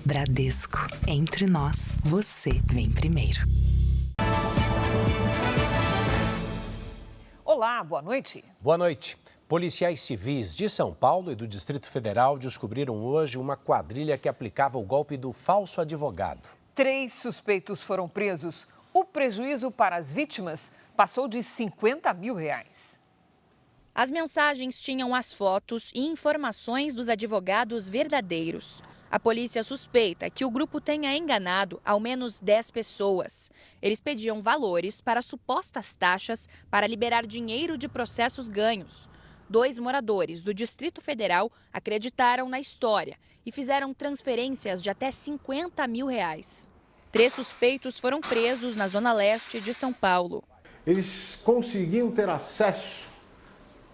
Bradesco. Entre nós, você vem primeiro. Olá, boa noite. Boa noite. Policiais civis de São Paulo e do Distrito Federal descobriram hoje uma quadrilha que aplicava o golpe do falso advogado. 3 suspeitos foram presos. O prejuízo para as vítimas passou de R$50 mil. As mensagens tinham as fotos e informações dos advogados verdadeiros. A polícia suspeita que o grupo tenha enganado ao menos 10 pessoas. Eles pediam valores para supostas taxas para liberar dinheiro de processos ganhos. 2 moradores do Distrito Federal acreditaram na história e fizeram transferências de até R$50 mil. 3 suspeitos foram presos na zona leste de São Paulo. Eles conseguiam ter acesso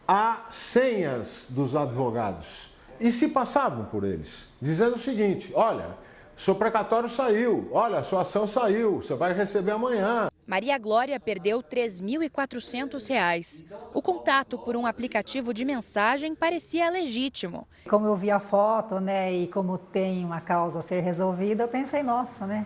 a senhas dos advogados e se passavam por eles, dizendo o seguinte: olha, seu precatório saiu, olha, sua ação saiu, você vai receber amanhã. Maria Glória perdeu R$ 3.400. O contato por um aplicativo de mensagem parecia legítimo. Como eu vi a foto, né, e como tem uma causa a ser resolvida, eu pensei, nossa, né,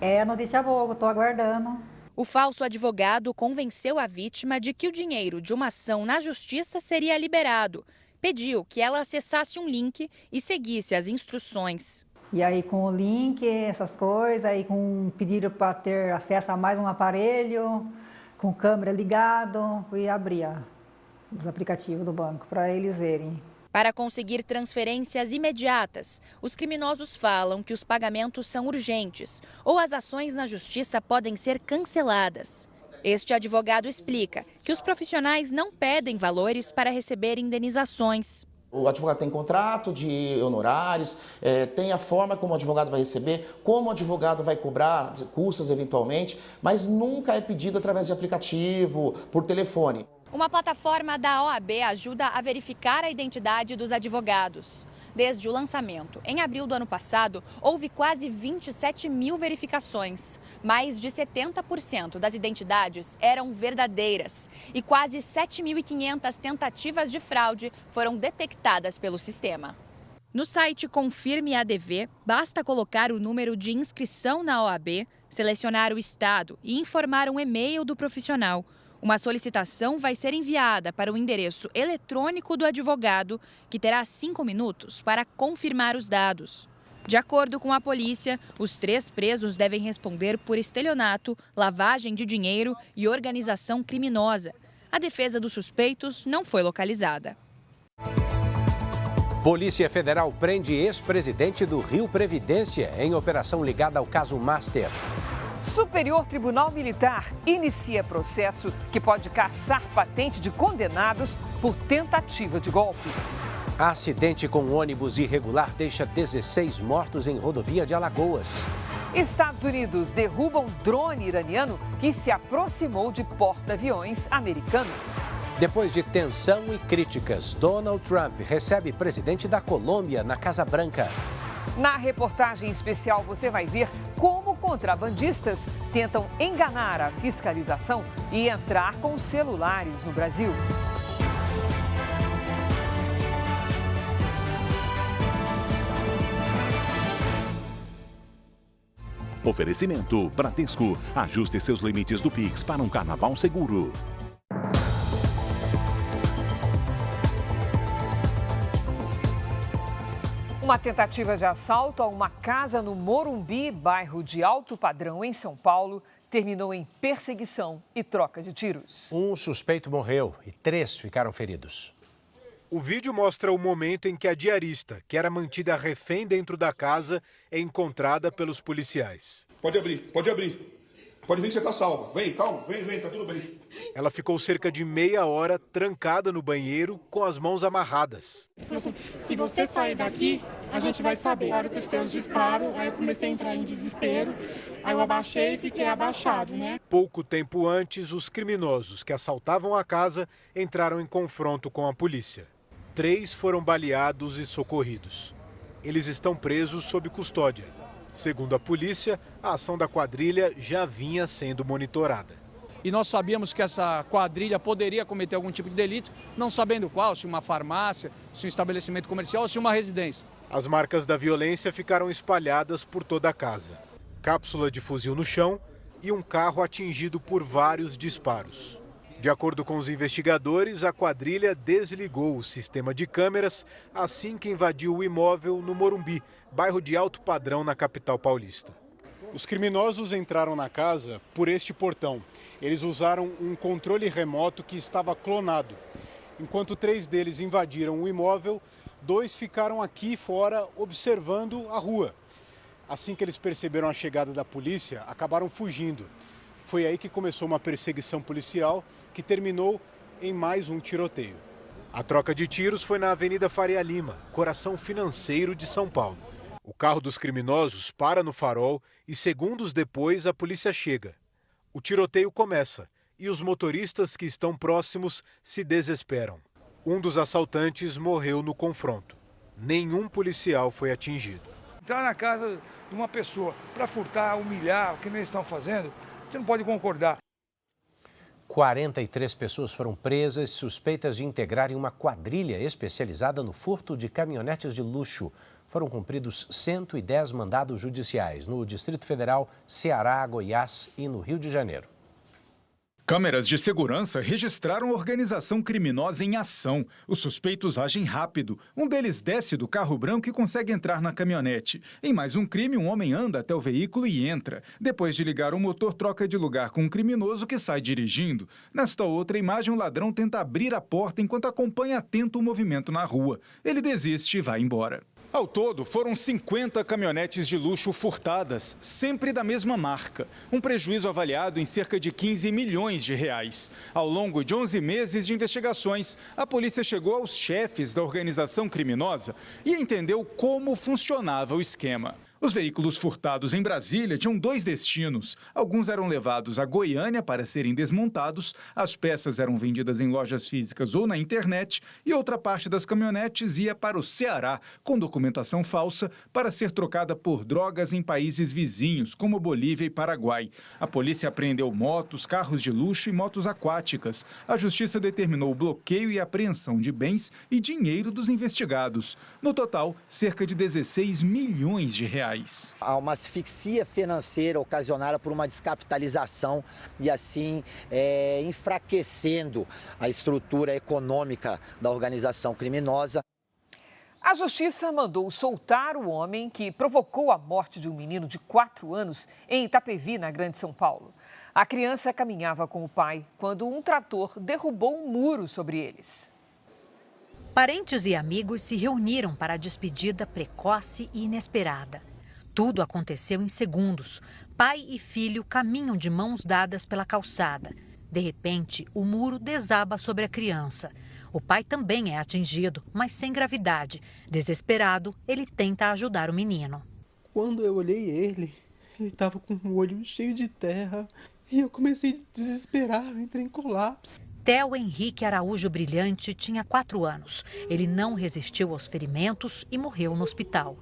é notícia boa, eu estou aguardando. O falso advogado convenceu a vítima de que o dinheiro de uma ação na justiça seria liberado. Pediu que ela acessasse um link e seguisse as instruções. E aí com o link, essas coisas, aí com pediram para ter acesso a mais um aparelho, com câmera ligado, e abria os aplicativos do banco para eles verem. Para conseguir transferências imediatas, os criminosos falam que os pagamentos são urgentes ou as ações na justiça podem ser canceladas. Este advogado explica que os profissionais não pedem valores para receber indenizações. O advogado tem contrato de honorários, tem a forma como o advogado vai receber, como o advogado vai cobrar custas eventualmente, mas nunca é pedido através de aplicativo, por telefone. Uma plataforma da OAB ajuda a verificar a identidade dos advogados. Desde o lançamento, em abril do ano passado, houve quase 27 mil verificações. Mais de 70% das identidades eram verdadeiras e quase 7.500 tentativas de fraude foram detectadas pelo sistema. No site Confirme ADV, basta colocar o número de inscrição na OAB, selecionar o estado e informar um e-mail do profissional. Uma solicitação vai ser enviada para o endereço eletrônico do advogado, que terá 5 minutos para confirmar os dados. De acordo com a polícia, os 3 presos devem responder por estelionato, lavagem de dinheiro e organização criminosa. A defesa dos suspeitos não foi localizada. Polícia Federal prende ex-presidente do Rio Previdência em operação ligada ao caso Master. Superior Tribunal Militar inicia processo que pode cassar patente de condenados por tentativa de golpe. Acidente com ônibus irregular deixa 16 mortos em rodovia de Alagoas. Estados Unidos derrubam drone iraniano que se aproximou de porta-aviões americano. Depois de tensão e críticas, Donald Trump recebe presidente da Colômbia na Casa Branca. Na reportagem especial você vai ver como contrabandistas tentam enganar a fiscalização e entrar com celulares no Brasil. Oferecimento Bradesco. Ajuste seus limites do Pix para um carnaval seguro. Uma tentativa de assalto a uma casa no Morumbi, bairro de Alto Padrão, em São Paulo, terminou em perseguição e troca de tiros. Um suspeito morreu e 3 ficaram feridos. O vídeo mostra o momento em que a diarista, que era mantida refém dentro da casa, é encontrada pelos policiais. Pode abrir, pode abrir. Pode vir que você está salvo. Vem, calma, vem, tá tudo bem. Ela ficou cerca de meia hora trancada no banheiro com as mãos amarradas. Ele falou assim, se você sair daqui, a gente vai saber. Na hora que os teus disparos, aí eu comecei a entrar em desespero. Aí eu abaixei e fiquei abaixado, né? Pouco tempo antes, os criminosos que assaltavam a casa entraram em confronto com a polícia. 3 foram baleados e socorridos. Eles estão presos sob custódia. Segundo a polícia, a ação da quadrilha já vinha sendo monitorada. e nós sabíamos que essa quadrilha poderia cometer algum tipo de delito, não sabendo qual, se uma farmácia, se um estabelecimento comercial ou se uma residência. As marcas da violência ficaram espalhadas por toda a casa. Cápsula de fuzil no chão e um carro atingido por vários disparos. De acordo com os investigadores, a quadrilha desligou o sistema de câmeras assim que invadiu o imóvel no Morumbi, bairro de alto padrão na capital paulista. Os criminosos entraram na casa por este portão. Eles usaram um controle remoto que estava clonado. Enquanto 3 deles invadiram o imóvel, 2 ficaram aqui fora observando a rua. Assim que eles perceberam a chegada da polícia, acabaram fugindo. Foi aí que começou uma perseguição policial que terminou em mais um tiroteio. A troca de tiros foi na Avenida Faria Lima, coração financeiro de São Paulo. O carro dos criminosos para no farol e segundos depois a polícia chega. O tiroteio começa e os motoristas que estão próximos se desesperam. Um dos assaltantes morreu no confronto. Nenhum policial foi atingido. Entrar na casa de uma pessoa para furtar, humilhar, o que eles estão fazendo, você não pode concordar. 43 pessoas foram presas suspeitas de integrarem uma quadrilha especializada no furto de caminhonetes de luxo. Foram cumpridos 110 mandados judiciais no Distrito Federal, Ceará, Goiás e no Rio de Janeiro. Câmeras de segurança registraram a organização criminosa em ação. Os suspeitos agem rápido. Um deles desce do carro branco e consegue entrar na caminhonete. Em mais um crime, um homem anda até o veículo e entra. Depois de ligar o motor, troca de lugar com um criminoso que sai dirigindo. Nesta outra imagem, o ladrão tenta abrir a porta enquanto acompanha atento o movimento na rua. Ele desiste e vai embora. Ao todo, foram 50 caminhonetes de luxo furtadas, sempre da mesma marca. Um prejuízo avaliado em cerca de 15 milhões de reais. Ao longo de 11 meses de investigações, a polícia chegou aos chefes da organização criminosa e entendeu como funcionava o esquema. Os veículos furtados em Brasília tinham 2 destinos. Alguns eram levados a Goiânia para serem desmontados, as peças eram vendidas em lojas físicas ou na internet e outra parte das caminhonetes ia para o Ceará, com documentação falsa, para ser trocada por drogas em países vizinhos, como Bolívia e Paraguai. A polícia apreendeu motos, carros de luxo e motos aquáticas. A justiça determinou o bloqueio e apreensão de bens e dinheiro dos investigados. No total, cerca de 16 milhões de reais. Há uma asfixia financeira ocasionada por uma descapitalização e assim enfraquecendo a estrutura econômica da organização criminosa. A justiça mandou soltar o homem que provocou a morte de um menino de 4 anos em Itapevi, na Grande São Paulo. A criança caminhava com o pai quando um trator derrubou um muro sobre eles. Parentes e amigos se reuniram para a despedida precoce e inesperada. Tudo aconteceu em segundos. Pai e filho caminham de mãos dadas pela calçada. De repente, o muro desaba sobre a criança. O pai também é atingido, mas sem gravidade. Desesperado, ele tenta ajudar o menino. Quando eu olhei ele estava com o olho cheio de terra e eu comecei a desesperar, eu entrei em colapso. Theo Henrique Araújo Brilhante tinha 4 anos. Ele não resistiu aos ferimentos e morreu no hospital.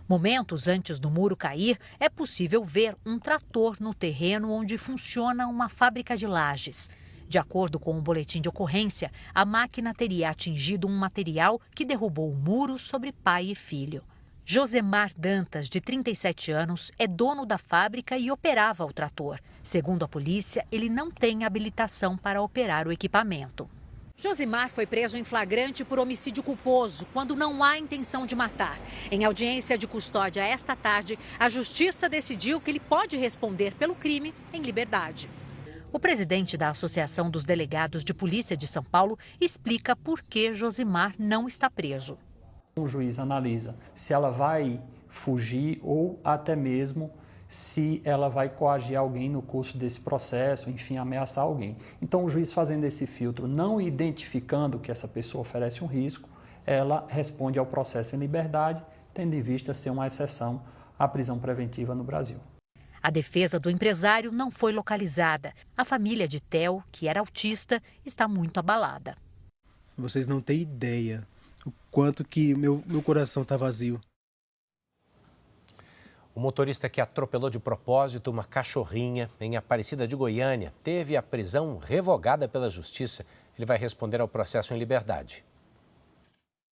Momentos antes do muro cair, é possível ver um trator no terreno onde funciona uma fábrica de lajes. De acordo com um boletim de ocorrência, a máquina teria atingido um material que derrubou o muro sobre pai e filho. Josemar Dantas, de 37 anos, é dono da fábrica e operava o trator. Segundo a polícia, ele não tem habilitação para operar o equipamento. Josimar foi preso em flagrante por homicídio culposo, quando não há intenção de matar. Em audiência de custódia esta tarde, a justiça decidiu que ele pode responder pelo crime em liberdade. O presidente da Associação dos Delegados de Polícia de São Paulo explica por que Josimar não está preso. O juiz analisa se ela vai fugir ou até mesmo se ela vai coagir alguém no curso desse processo, enfim, ameaçar alguém. Então, o juiz fazendo esse filtro, não identificando que essa pessoa oferece um risco, ela responde ao processo em liberdade, tendo em vista ser uma exceção à prisão preventiva no Brasil. A defesa do empresário não foi localizada. A família de Theo, que era autista, está muito abalada. Vocês não têm ideia o quanto que meu coração está vazio. O motorista que atropelou de propósito uma cachorrinha em Aparecida de Goiânia teve a prisão revogada pela Justiça. Ele vai responder ao processo em liberdade.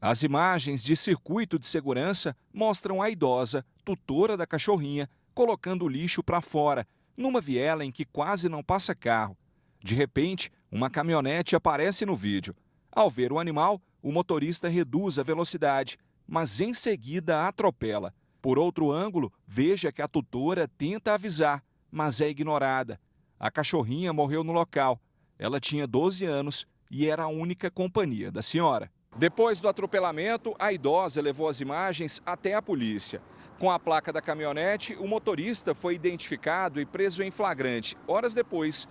As imagens de circuito de segurança mostram a idosa, tutora da cachorrinha, colocando o lixo para fora, numa viela em que quase não passa carro. De repente, uma caminhonete aparece no vídeo. Ao ver o animal, o motorista reduz a velocidade, mas em seguida atropela. Por outro ângulo, veja que a tutora tenta avisar, mas é ignorada. A cachorrinha morreu no local. Ela tinha 12 anos e era a única companhia da senhora. Depois do atropelamento, a idosa levou as imagens até a polícia. Com a placa da caminhonete, o motorista foi identificado e preso em flagrante, horas depois,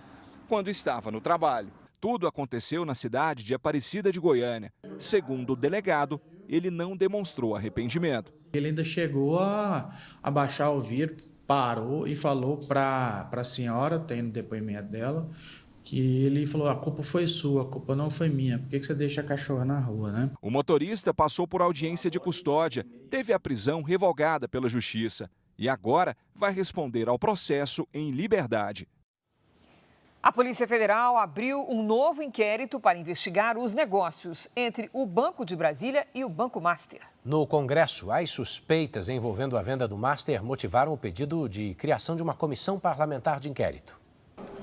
quando estava no trabalho. Tudo aconteceu na cidade de Aparecida de Goiânia. Segundo o delegado, ele não demonstrou arrependimento. Ele ainda chegou a baixar o vidro, parou e falou para a senhora, tem no depoimento dela, que ele falou: a culpa foi sua, a culpa não foi minha, por que você deixa a cachorra na rua, né? O motorista passou por audiência de custódia, teve a prisão revogada pela Justiça e agora vai responder ao processo em liberdade. A Polícia Federal abriu um novo inquérito para investigar os negócios entre o Banco de Brasília e o Banco Master. No Congresso, as suspeitas envolvendo a venda do Master motivaram o pedido de criação de uma comissão parlamentar de inquérito.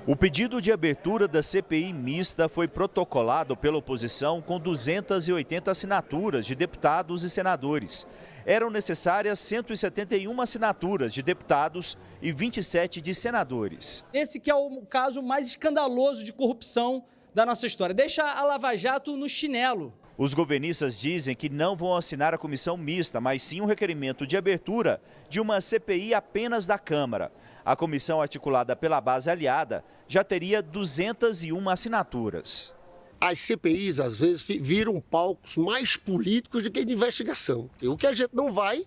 O pedido de abertura da CPI mista foi protocolado pela oposição com 280 assinaturas de deputados e senadores. Eram necessárias 171 assinaturas de deputados e 27 de senadores. Esse que é o caso mais escandaloso de corrupção da nossa história. Deixa a Lava Jato no chinelo. Os governistas dizem que não vão assinar a comissão mista, mas sim um requerimento de abertura de uma CPI apenas da Câmara. A comissão articulada pela base aliada já teria 201 assinaturas. As CPIs, às vezes, viram palcos mais políticos do que de investigação. E o que a gente não vai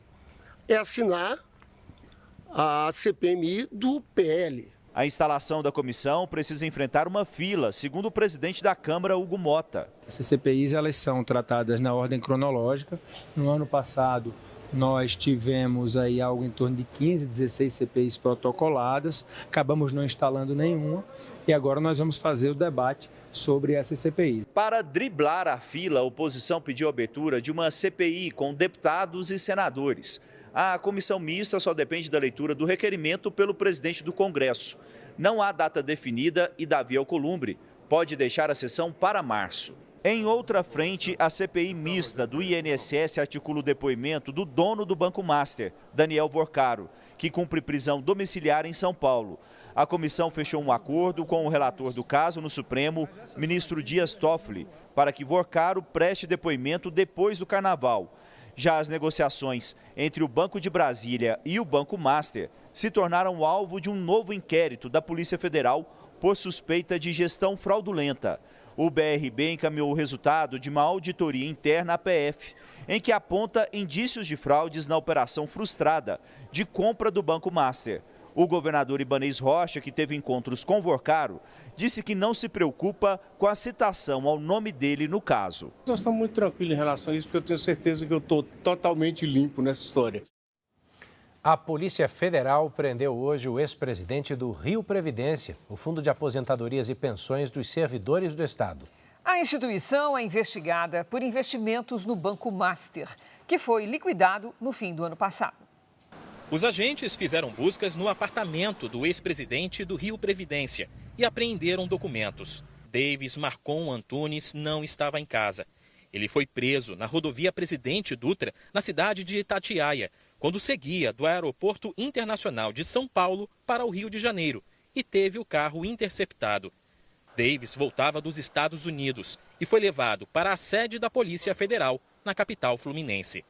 é assinar a CPMI do PL. A instalação da comissão precisa enfrentar uma fila, segundo o presidente da Câmara, Hugo Mota. Essas CPIs elas são tratadas na ordem cronológica. No ano passado, nós tivemos aí algo em torno de 15, 16 CPIs protocoladas, acabamos não instalando nenhuma e agora nós vamos fazer o debate sobre essas CPIs. Para driblar a fila, a oposição pediu a abertura de uma CPI com deputados e senadores. A comissão mista só depende da leitura do requerimento pelo presidente do Congresso. Não há data definida e Davi Alcolumbre pode deixar a sessão para março. Em outra frente, a CPI mista do INSS articula o depoimento do dono do Banco Master, Daniel Vorcaro, que cumpre prisão domiciliar em São Paulo. A comissão fechou um acordo com o relator do caso no Supremo, ministro Dias Toffoli, para que Vorcaro preste depoimento depois do Carnaval. Já as negociações entre o Banco de Brasília e o Banco Master se tornaram alvo de um novo inquérito da Polícia Federal por suspeita de gestão fraudulenta. O BRB encaminhou o resultado de uma auditoria interna à PF, em que aponta indícios de fraudes na operação frustrada de compra do Banco Master. O governador Ibanez Rocha, que teve encontros com Vorcaro, disse que não se preocupa com a citação ao nome dele no caso. Nós estamos muito tranquilos em relação a isso, porque eu tenho certeza que eu estou totalmente limpo nessa história. A Polícia Federal prendeu hoje o ex-presidente do Rio Previdência, o Fundo de Aposentadorias e Pensões dos Servidores do Estado. A instituição é investigada por investimentos no Banco Master, que foi liquidado no fim do ano passado. Os agentes fizeram buscas no apartamento do ex-presidente do Rio Previdência e apreenderam documentos. Davis Marcon Antunes não estava em casa. Ele foi preso na rodovia Presidente Dutra, na cidade de Itatiaia, quando seguia do Aeroporto Internacional de São Paulo para o Rio de Janeiro e teve o carro interceptado. Davis voltava dos Estados Unidos e foi levado para a sede da Polícia Federal, na capital fluminense.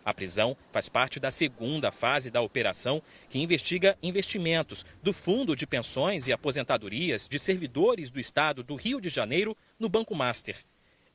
A prisão faz parte da segunda fase da operação, que investiga investimentos do Fundo de Pensões e Aposentadorias de Servidores do Estado do Rio de Janeiro no Banco Master.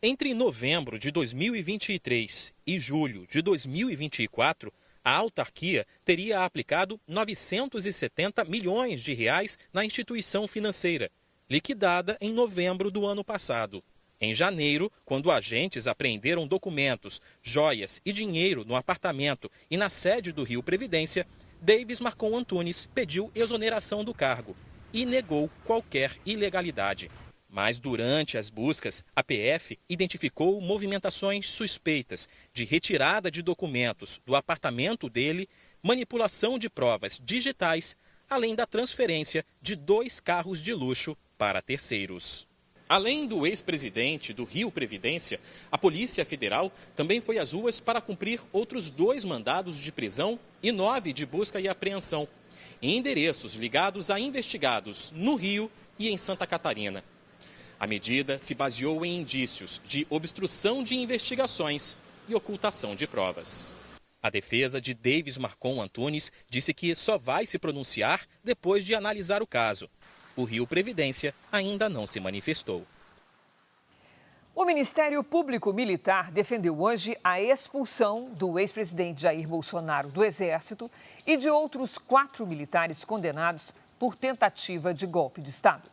Entre novembro de 2023 e julho de 2024, a autarquia teria aplicado 970 milhões de reais na instituição financeira, liquidada em novembro do ano passado. Em janeiro, quando agentes apreenderam documentos, joias e dinheiro no apartamento e na sede do Rio Previdência, Davis Marcon Antunes pediu exoneração do cargo e negou qualquer ilegalidade. Mas durante as buscas, a PF identificou movimentações suspeitas de retirada de documentos do apartamento dele, manipulação de provas digitais, além da transferência de 2 carros de luxo para terceiros. Além do ex-presidente do Rio Previdência, a Polícia Federal também foi às ruas para cumprir outros 2 mandados de prisão e 9 de busca e apreensão, em endereços ligados a investigados no Rio e em Santa Catarina. A medida se baseou em indícios de obstrução de investigações e ocultação de provas. A defesa de Davis Marcon Antunes disse que só vai se pronunciar depois de analisar o caso. O Rio Previdência ainda não se manifestou. O Ministério Público Militar defendeu hoje a expulsão do ex-presidente Jair Bolsonaro do Exército e de outros 4 militares condenados por tentativa de golpe de Estado.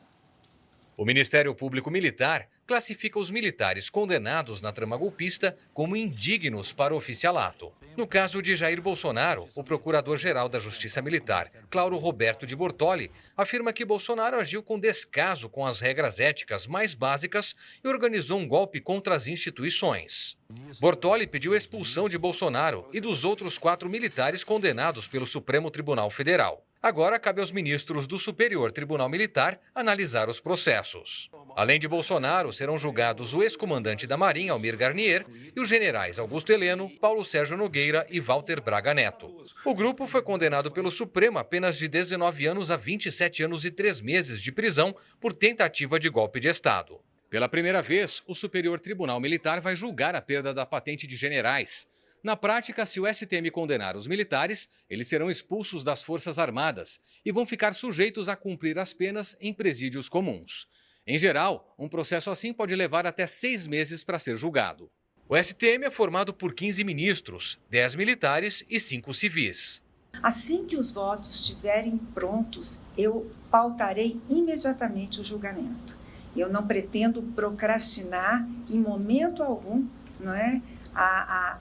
O Ministério Público Militar classifica os militares condenados na trama golpista como indignos para o oficialato. No caso de Jair Bolsonaro, o Procurador-Geral da Justiça Militar, Clauro Roberto de Bortoli, afirma que Bolsonaro agiu com descaso com as regras éticas mais básicas e organizou um golpe contra as instituições. Bortoli pediu a expulsão de Bolsonaro e dos outros 4 militares condenados pelo Supremo Tribunal Federal. Agora cabe aos ministros do Superior Tribunal Militar analisar os processos. Além de Bolsonaro, serão julgados o ex-comandante da Marinha, Almir Garnier, e os generais Augusto Heleno, Paulo Sérgio Nogueira e Walter Braga Neto. O grupo foi condenado pelo Supremo a penas de 19 anos a 27 anos e 3 meses de prisão por tentativa de golpe de Estado. Pela primeira vez, o Superior Tribunal Militar vai julgar a perda da patente de generais. Na prática, se o STM condenar os militares, eles serão expulsos das Forças Armadas e vão ficar sujeitos a cumprir as penas em presídios comuns. Em geral, um processo assim pode levar até 6 meses para ser julgado. O STM é formado por 15 ministros, 10 militares e 5 civis. Assim que os votos estiverem prontos, eu pautarei imediatamente o julgamento. Eu não pretendo procrastinar em momento algum, não é?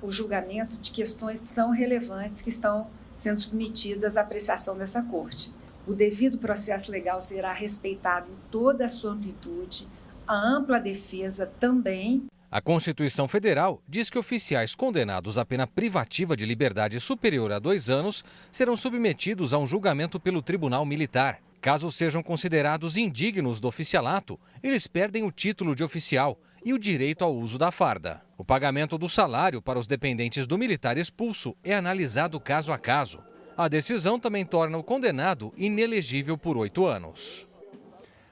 O julgamento de questões tão relevantes que estão sendo submetidas à apreciação dessa Corte. O devido processo legal será respeitado em toda a sua amplitude, a ampla defesa também. A Constituição Federal diz que oficiais condenados à pena privativa de liberdade superior a 2 anos serão submetidos a um julgamento pelo Tribunal Militar. Caso sejam considerados indignos do oficialato, eles perdem o título de oficial e o direito ao uso da farda. O pagamento do salário para os dependentes do militar expulso é analisado caso a caso. A decisão também torna o condenado inelegível por 8 anos.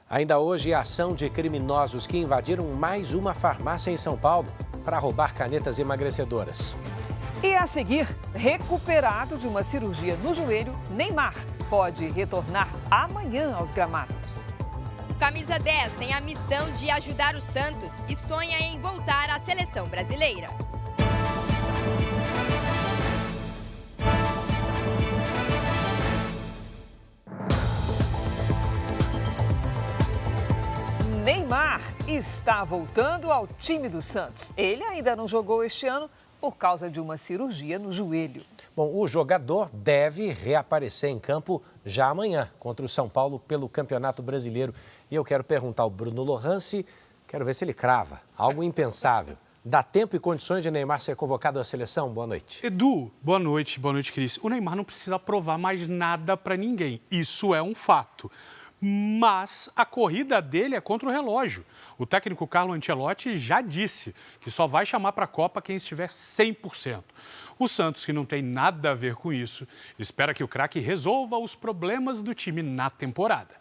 Ainda hoje, a ação de criminosos que invadiram mais uma farmácia em São Paulo para roubar canetas emagrecedoras. E a seguir, recuperado de uma cirurgia no joelho, Neymar pode retornar amanhã aos gramados. O Camisa 10 tem a missão de ajudar o Santos e sonha em voltar à seleção brasileira. Neymar está voltando ao time do Santos. Ele ainda não jogou este ano por causa de uma cirurgia no joelho. Bom, o jogador deve reaparecer em campo já amanhã contra o São Paulo pelo Campeonato Brasileiro. E eu quero perguntar ao Bruno Lohance, quero ver se ele crava. Algo impensável. Dá tempo e condições de Neymar ser convocado à seleção? Boa noite. Edu, boa noite, Cris. O Neymar não precisa provar mais nada para ninguém. Isso é um fato. Mas a corrida dele é contra o relógio. O técnico Carlo Ancelotti já disse que só vai chamar para a Copa quem estiver 100%. O Santos, que não tem nada a ver com isso, espera que o craque resolva os problemas do time na temporada.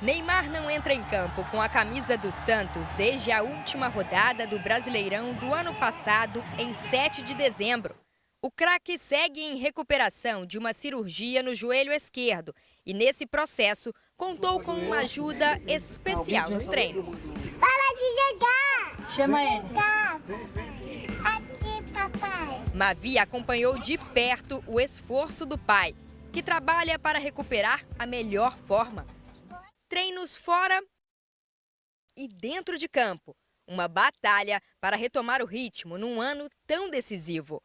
Neymar não entra em campo com a camisa do Santos desde a última rodada do Brasileirão do ano passado, em 7 de dezembro. O craque segue em recuperação de uma cirurgia no joelho esquerdo e, nesse processo, contou com uma ajuda especial nos treinos. Para de jogar! Chama ele. Aqui, papai. Mavi acompanhou de perto o esforço do pai, que trabalha para recuperar a melhor forma. Treinos fora e dentro de campo. Uma batalha para retomar o ritmo num ano tão decisivo.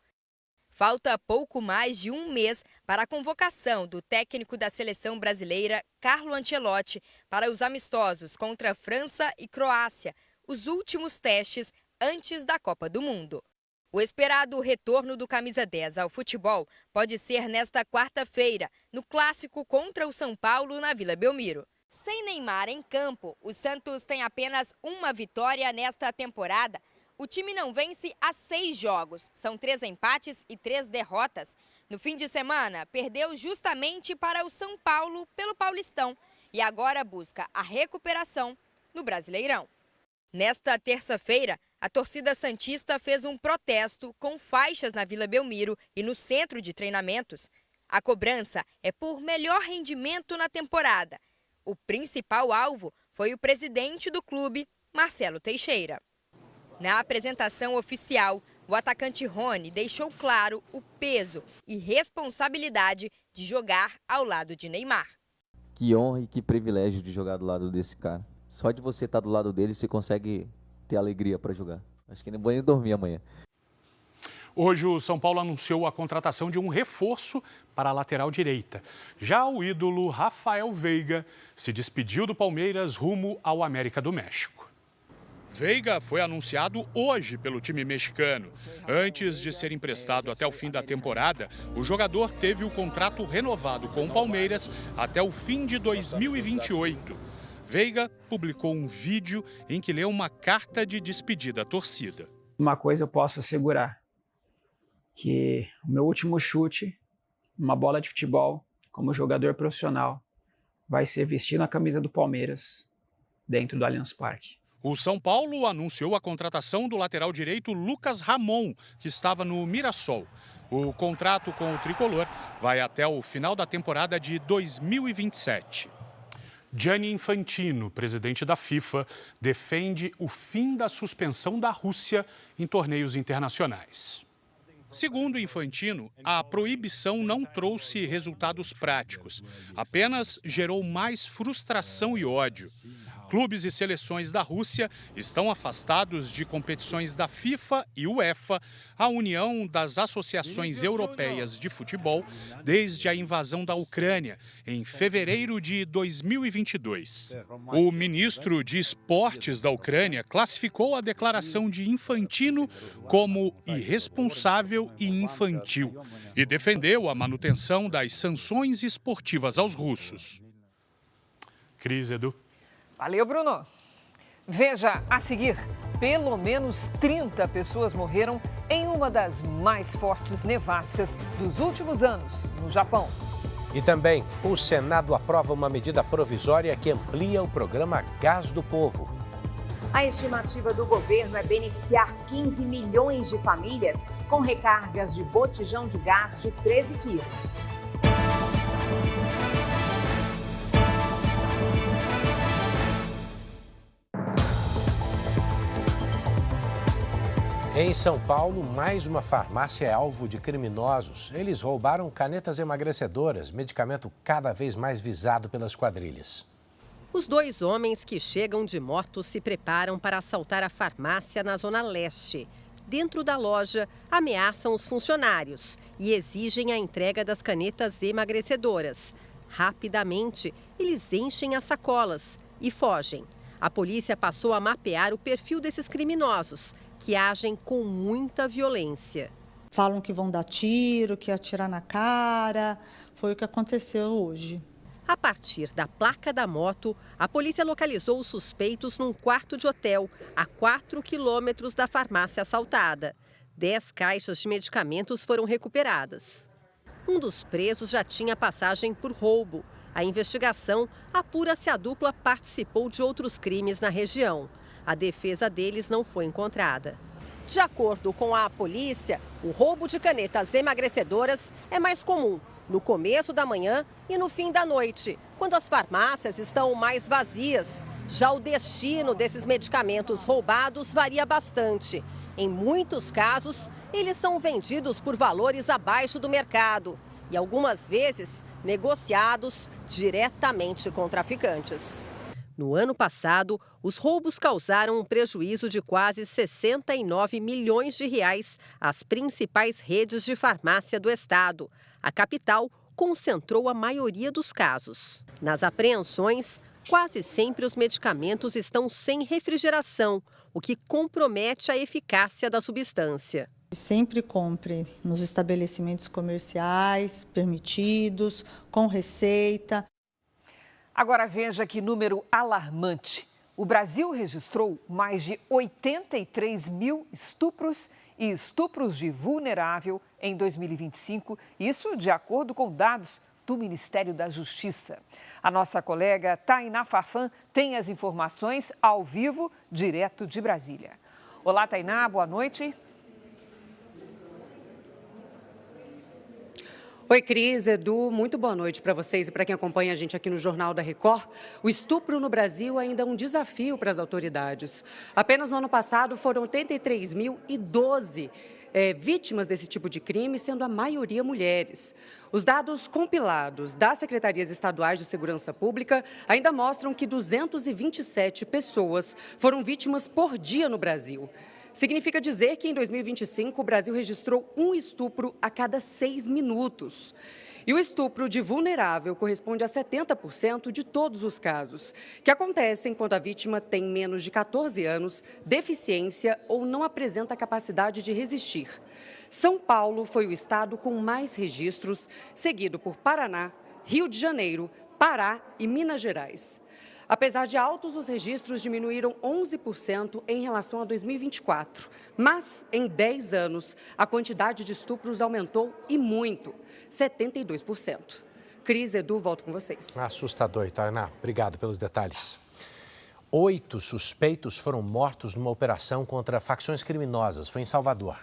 Falta pouco mais de um mês para a convocação do técnico da seleção brasileira, Carlo Ancelotti, para os amistosos contra França e Croácia, os últimos testes antes da Copa do Mundo. O esperado retorno do camisa 10 ao futebol pode ser nesta quarta-feira, no clássico contra o São Paulo na Vila Belmiro. Sem Neymar em campo, o Santos tem apenas uma vitória nesta temporada. O time não vence há 6 jogos, são 3 empates e 3 derrotas. No fim de semana, perdeu justamente para o São Paulo pelo Paulistão e agora busca a recuperação no Brasileirão. Nesta terça-feira, a torcida santista fez um protesto com faixas na Vila Belmiro e no centro de treinamentos. A cobrança é por melhor rendimento na temporada. O principal alvo foi o presidente do clube, Marcelo Teixeira. Na apresentação oficial, o atacante Rony deixou claro o peso e responsabilidade de jogar ao lado de Neymar. Que honra e que privilégio de jogar do lado desse cara. Só de você estar do lado dele, você consegue ter alegria para jogar. Acho que nem vou nem dormir amanhã. Hoje, o São Paulo anunciou a contratação de um reforço para a lateral direita. Já o ídolo Rafael Veiga se despediu do Palmeiras rumo ao América do México. Veiga foi anunciado hoje pelo time mexicano. Antes de ser emprestado até o fim da temporada, o jogador teve o contrato renovado com o Palmeiras até o fim de 2028. Veiga publicou um vídeo em que leu uma carta de despedida à torcida. Uma coisa eu posso assegurar, que o meu último chute, uma bola de futebol, como jogador profissional, vai ser vestindo a camisa do Palmeiras dentro do Allianz Parque. O São Paulo anunciou a contratação do lateral direito Lucas Ramon, que estava no Mirassol. O contrato com o tricolor vai até o final da temporada de 2027. Gianni Infantino, presidente da FIFA, defende o fim da suspensão da Rússia em torneios internacionais. Segundo Infantino, a proibição não trouxe resultados práticos, apenas gerou mais frustração e ódio. Clubes e seleções da Rússia estão afastados de competições da FIFA e UEFA, a União das Associações Europeias de Futebol, desde a invasão da Ucrânia, em fevereiro de 2022. O ministro de Esportes da Ucrânia classificou a declaração de Infantino como irresponsável e infantil e defendeu a manutenção das sanções esportivas aos russos. Cris, Edu. Valeu, Bruno. Veja a seguir, pelo menos 30 pessoas morreram em uma das mais fortes nevascas dos últimos anos no Japão. E também, o Senado aprova uma medida provisória que amplia o programa Gás do Povo. A estimativa do governo é beneficiar 15 milhões de famílias com recargas de botijão de gás de 13 quilos. Em São Paulo, mais uma farmácia é alvo de criminosos. Eles roubaram canetas emagrecedoras, medicamento cada vez mais visado pelas quadrilhas. Os 2 homens que chegam de moto se preparam para assaltar a farmácia na Zona Leste. Dentro da loja, ameaçam os funcionários e exigem a entrega das canetas emagrecedoras. Rapidamente, eles enchem as sacolas e fogem. A polícia passou a mapear o perfil desses criminosos, que agem com muita violência. Falam que vão dar tiro, que atirar na cara. Foi o que aconteceu hoje. A partir da placa da moto, a polícia localizou os suspeitos num quarto de hotel, a 4 quilômetros da farmácia assaltada. 10 caixas de medicamentos foram recuperadas. Um dos presos já tinha passagem por roubo. A investigação apura se a dupla participou de outros crimes na região. A defesa deles não foi encontrada. De acordo com a polícia, o roubo de canetas emagrecedoras é mais comum no começo da manhã e no fim da noite, quando as farmácias estão mais vazias. Já o destino desses medicamentos roubados varia bastante. Em muitos casos, eles são vendidos por valores abaixo do mercado e algumas vezes negociados diretamente com traficantes. No ano passado, os roubos causaram um prejuízo de quase 69 milhões de reais às principais redes de farmácia do estado. A capital concentrou a maioria dos casos. Nas apreensões, quase sempre os medicamentos estão sem refrigeração, o que compromete a eficácia da substância. Sempre compre nos estabelecimentos comerciais permitidos, com receita. Agora veja que número alarmante. O Brasil registrou mais de 83 mil estupros e estupros de vulnerável em 2025, isso de acordo com dados do Ministério da Justiça. A nossa colega Tainá Farfan tem as informações ao vivo, direto de Brasília. Olá, Tainá, boa noite. Oi, Cris, Edu, muito boa noite para vocês e para quem acompanha a gente aqui no Jornal da Record. O estupro no Brasil ainda é um desafio para as autoridades. Apenas no ano passado foram 83.012 vítimas desse tipo de crime, sendo a maioria mulheres. Os dados compilados das Secretarias Estaduais de Segurança Pública ainda mostram que 227 pessoas foram vítimas por dia no Brasil. Significa dizer que em 2025 o Brasil registrou um estupro a cada 6 minutos. E o estupro de vulnerável corresponde a 70% de todos os casos, que acontecem quando a vítima tem menos de 14 anos, deficiência ou não apresenta capacidade de resistir. São Paulo foi o estado com mais registros, seguido por Paraná, Rio de Janeiro, Pará e Minas Gerais. Apesar de altos, os registros diminuíram 11% em relação a 2024. Mas, em 10 anos, a quantidade de estupros aumentou e muito, 72%. Cris, Edu, volto com vocês. Assustador, Tainá. Obrigado pelos detalhes. 8 suspeitos foram mortos numa operação contra facções criminosas. Foi em Salvador.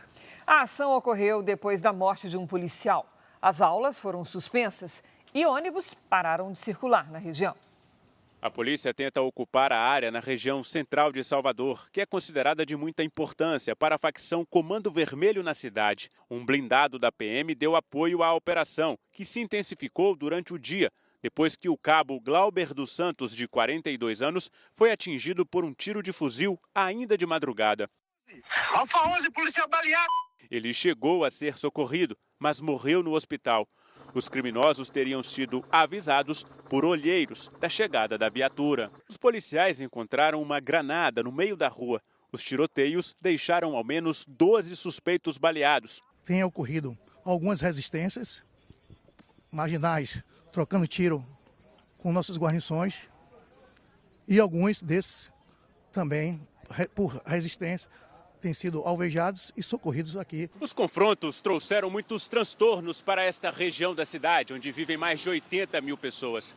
A ação ocorreu depois da morte de um policial. As aulas foram suspensas e ônibus pararam de circular na região. A polícia tenta ocupar a área na região central de Salvador, que é considerada de muita importância para a facção Comando Vermelho na cidade. Um blindado da PM deu apoio à operação, que se intensificou durante o dia, depois que o cabo Glauber dos Santos, de 42 anos, foi atingido por um tiro de fuzil ainda de madrugada. Alfa 11, policial baleado! Ele chegou a ser socorrido, mas morreu no hospital. Os criminosos teriam sido avisados por olheiros da chegada da viatura. Os policiais encontraram uma granada no meio da rua. Os tiroteios deixaram ao menos 12 suspeitos baleados. Tem ocorrido algumas resistências, marginais trocando tiro com nossas guarnições e alguns desses também, por resistência, têm sido alvejados e socorridos aqui. Os confrontos trouxeram muitos transtornos para esta região da cidade, onde vivem mais de 80 mil pessoas.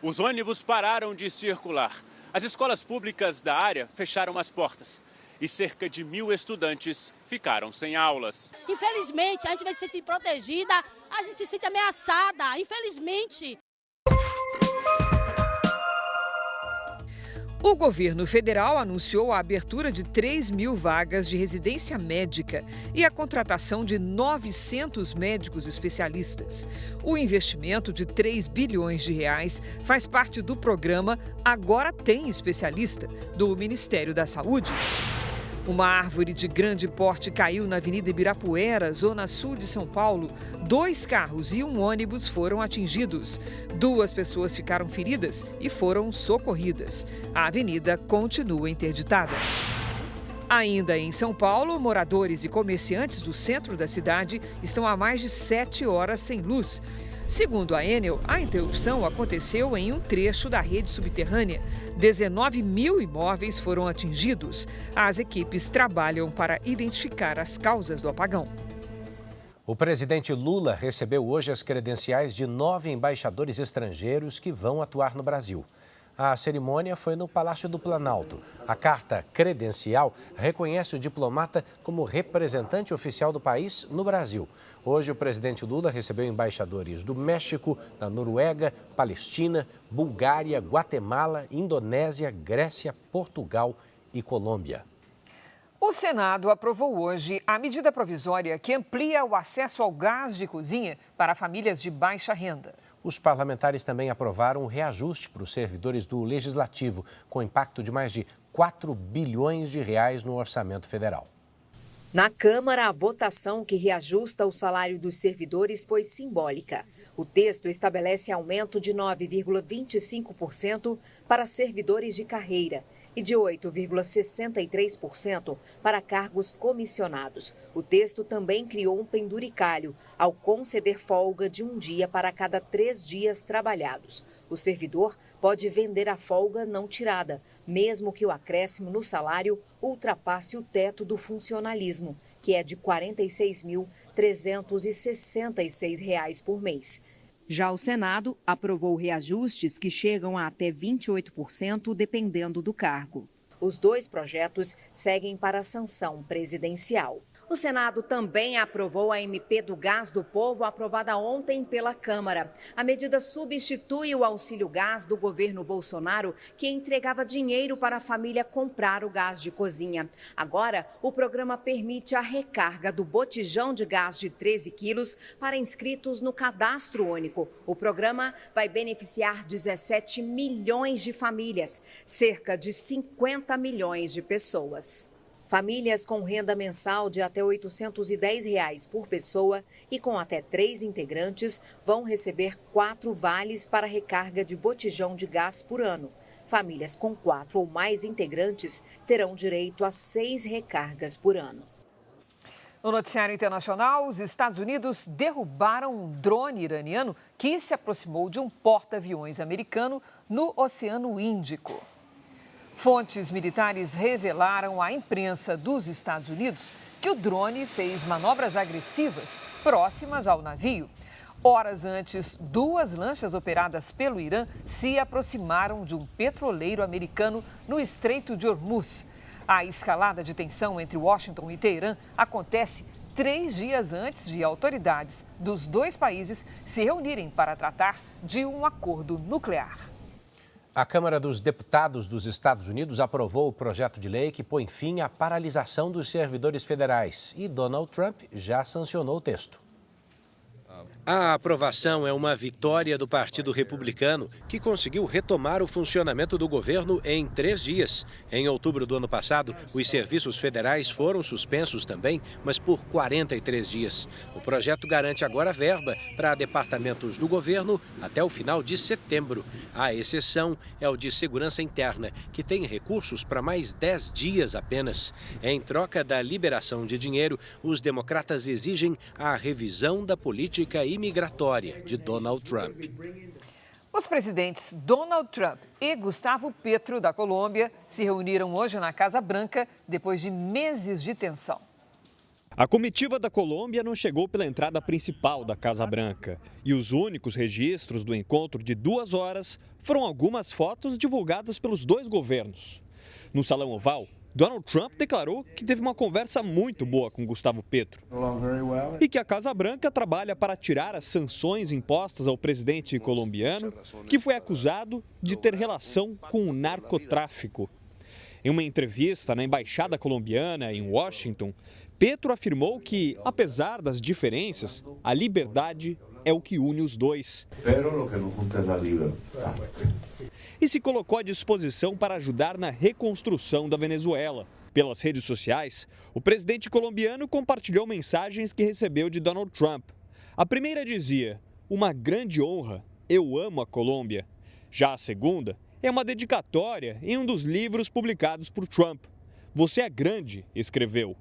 Os ônibus pararam de circular. As escolas públicas da área fecharam as portas. E cerca de 1.000 estudantes ficaram sem aulas. Infelizmente, a gente vai se sentir protegida, a gente se sente ameaçada, infelizmente. O governo federal anunciou a abertura de 3.000 vagas de residência médica e a contratação de 900 médicos especialistas. O investimento de 3 bilhões de reais faz parte do programa Agora Tem Especialista, do Ministério da Saúde. Uma árvore de grande porte caiu na Avenida Ibirapuera, zona sul de São Paulo. 2 carros e um ônibus foram atingidos. 2 pessoas ficaram feridas e foram socorridas. A avenida continua interditada. Ainda em São Paulo, moradores e comerciantes do centro da cidade estão há mais de 7 horas sem luz. Segundo a Enel, a interrupção aconteceu em um trecho da rede subterrânea. 19 mil imóveis foram atingidos. As equipes trabalham para identificar as causas do apagão. O presidente Lula recebeu hoje as credenciais de 9 embaixadores estrangeiros que vão atuar no Brasil. A cerimônia foi no Palácio do Planalto. A carta credencial reconhece o diplomata como representante oficial do país no Brasil. Hoje, o presidente Lula recebeu embaixadores do México, da Noruega, Palestina, Bulgária, Guatemala, Indonésia, Grécia, Portugal e Colômbia. O Senado aprovou hoje a medida provisória que amplia o acesso ao gás de cozinha para famílias de baixa renda. Os parlamentares também aprovaram um reajuste para os servidores do Legislativo, com impacto de mais de 4 bilhões de reais no orçamento federal. Na Câmara, a votação que reajusta o salário dos servidores foi simbólica. O texto estabelece aumento de 9,25% para servidores de carreira e de 8,63% para cargos comissionados. O texto também criou um penduricalho ao conceder folga de um dia para cada 3 dias trabalhados. O servidor pode vender a folga não tirada, mesmo que o acréscimo no salário ultrapasse o teto do funcionalismo, que é de R$ 46.366 por mês. Já o Senado aprovou reajustes que chegam a até 28%, dependendo do cargo. Os 2 projetos seguem para a sanção presidencial. O Senado também aprovou a MP do Gás do Povo, aprovada ontem pela Câmara. A medida substitui o auxílio gás do governo Bolsonaro, que entregava dinheiro para a família comprar o gás de cozinha. Agora, o programa permite a recarga do botijão de gás de 13 quilos para inscritos no Cadastro Único. O programa vai beneficiar 17 milhões de famílias, cerca de 50 milhões de pessoas. Famílias com renda mensal de até R$ 810 por pessoa e com até 3 integrantes vão receber 4 vales para recarga de botijão de gás por ano. Famílias com 4 ou mais integrantes terão direito a 6 recargas por ano. No noticiário internacional, os Estados Unidos derrubaram um drone iraniano que se aproximou de um porta-aviões americano no Oceano Índico. Fontes militares revelaram à imprensa dos Estados Unidos que o drone fez manobras agressivas próximas ao navio. Horas antes, 2 lanchas operadas pelo Irã se aproximaram de um petroleiro americano no Estreito de Hormuz. A escalada de tensão entre Washington e Teherã acontece 3 dias antes de autoridades dos 2 países se reunirem para tratar de um acordo nuclear. A Câmara dos Deputados dos Estados Unidos aprovou o projeto de lei que põe fim à paralisação dos servidores federais e Donald Trump já sancionou o texto. A aprovação é uma vitória do Partido Republicano, que conseguiu retomar o funcionamento do governo em 3 dias. Em outubro do ano passado, os serviços federais foram suspensos também, mas por 43 dias. O projeto garante agora verba para departamentos do governo até o final de setembro. A exceção é o de segurança interna, que tem recursos para mais 10 dias apenas. Em troca da liberação de dinheiro, os democratas exigem a revisão da política imigratória de Donald Trump. Os presidentes Donald Trump e Gustavo Petro, da Colômbia, se reuniram hoje na Casa Branca depois de meses de tensão. A comitiva da Colômbia não chegou pela entrada principal da Casa Branca. E os únicos registros do encontro de 2 horas foram algumas fotos divulgadas pelos 2 governos. No Salão Oval, Donald Trump declarou que teve uma conversa muito boa com Gustavo Petro e que a Casa Branca trabalha para tirar as sanções impostas ao presidente colombiano, que foi acusado de ter relação com o narcotráfico. Em uma entrevista na Embaixada Colombiana em Washington, Petro afirmou que, apesar das diferenças, a liberdade é o que une os dois. E se colocou à disposição para ajudar na reconstrução da Venezuela. Pelas redes sociais, o presidente colombiano compartilhou mensagens que recebeu de Donald Trump. A primeira dizia: "Uma grande honra, eu amo a Colômbia". Já a segunda é uma dedicatória em um dos livros publicados por Trump. "Você é grande", escreveu.